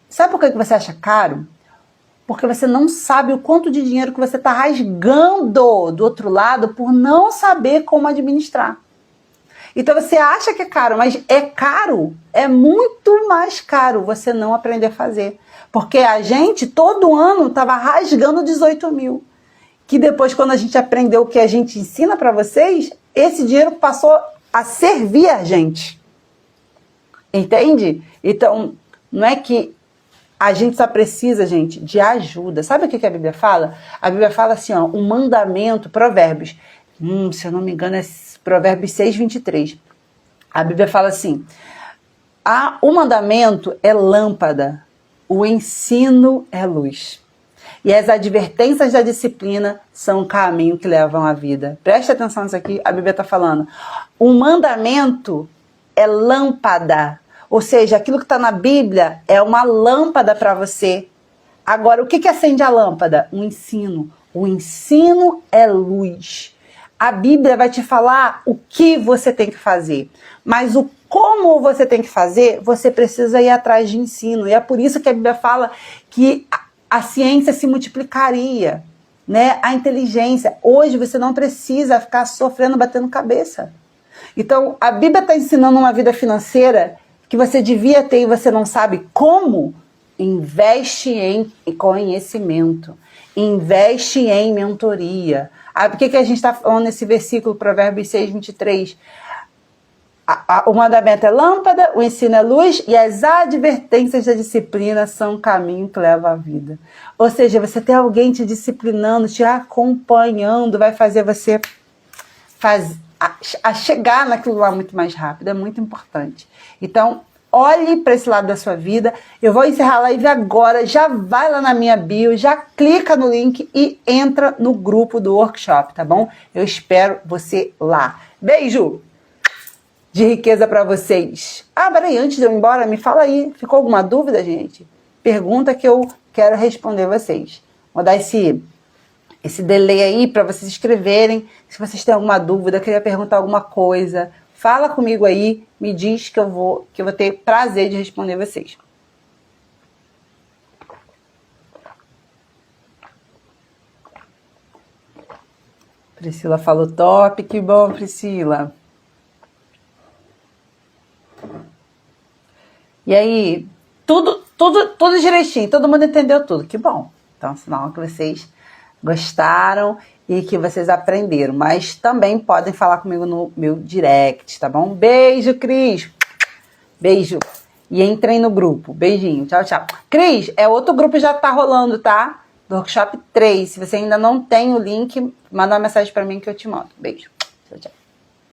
Sabe por que você acha caro? Porque você não sabe o quanto de dinheiro que você está rasgando do outro lado por não saber como administrar. Então você acha que é caro, mas é caro. É muito mais caro você não aprender a fazer. Porque a gente, todo ano, estava rasgando 18 mil. Que depois, quando a gente aprendeu o que a gente ensina para vocês, esse dinheiro passou a servir a gente. Entende? Então, não é que a gente só precisa, gente, de ajuda. Sabe o que a Bíblia fala? A Bíblia fala assim, ó, um mandamento, Provérbios. Se eu não me engano, é Provérbios 6:23. A Bíblia fala assim, o mandamento é lâmpada, o ensino é luz. E as advertências da disciplina são o caminho que levam à vida. Preste atenção nisso aqui, a Bíblia está falando. O mandamento é lâmpada, ou seja, aquilo que está na Bíblia é uma lâmpada para você. Agora, o que acende a lâmpada? O ensino. O ensino é luz. A Bíblia vai te falar o que você tem que fazer, mas o como você tem que fazer, você precisa ir atrás de ensino. E é por isso que a Bíblia fala que a ciência se multiplicaria, né? A inteligência. Hoje você não precisa ficar sofrendo, batendo cabeça. Então, a Bíblia está ensinando uma vida financeira que você devia ter e você não sabe como. Investe em conhecimento. Investe em mentoria. Por que a gente está falando nesse versículo, Provérbios 6:23? O mandamento é lâmpada, o ensino é luz e as advertências da disciplina são o caminho que leva à vida. Ou seja, você ter alguém te disciplinando, te acompanhando, vai fazer você a chegar naquilo lá muito mais rápido. É muito importante. Então, olhe para esse lado da sua vida. Eu vou encerrar a live agora. Já vai lá na minha bio, já clica no link e entra no grupo do workshop, tá bom? Eu espero você lá. Beijo de riqueza para vocês. Peraí, antes de eu ir embora, me fala aí. Ficou alguma dúvida, gente? Pergunta que eu quero responder vocês. Vou dar esse delay aí para vocês escreverem. Se vocês têm alguma dúvida, queria perguntar alguma coisa, fala comigo aí, me diz que eu vou ter prazer de responder vocês. Priscila falou top, que bom, Priscila. E aí, tudo direitinho, todo mundo entendeu tudo, que bom. Então, sinal que vocês gostaram e que vocês aprenderam. Mas também podem falar comigo no meu direct, tá bom? Beijo, Cris. Beijo. E entrem no grupo. Beijinho. Tchau, tchau. Cris, outro grupo já tá rolando, tá? Do Workshop 3. Se você ainda não tem o link, manda uma mensagem pra mim que eu te mando. Beijo. Tchau, tchau.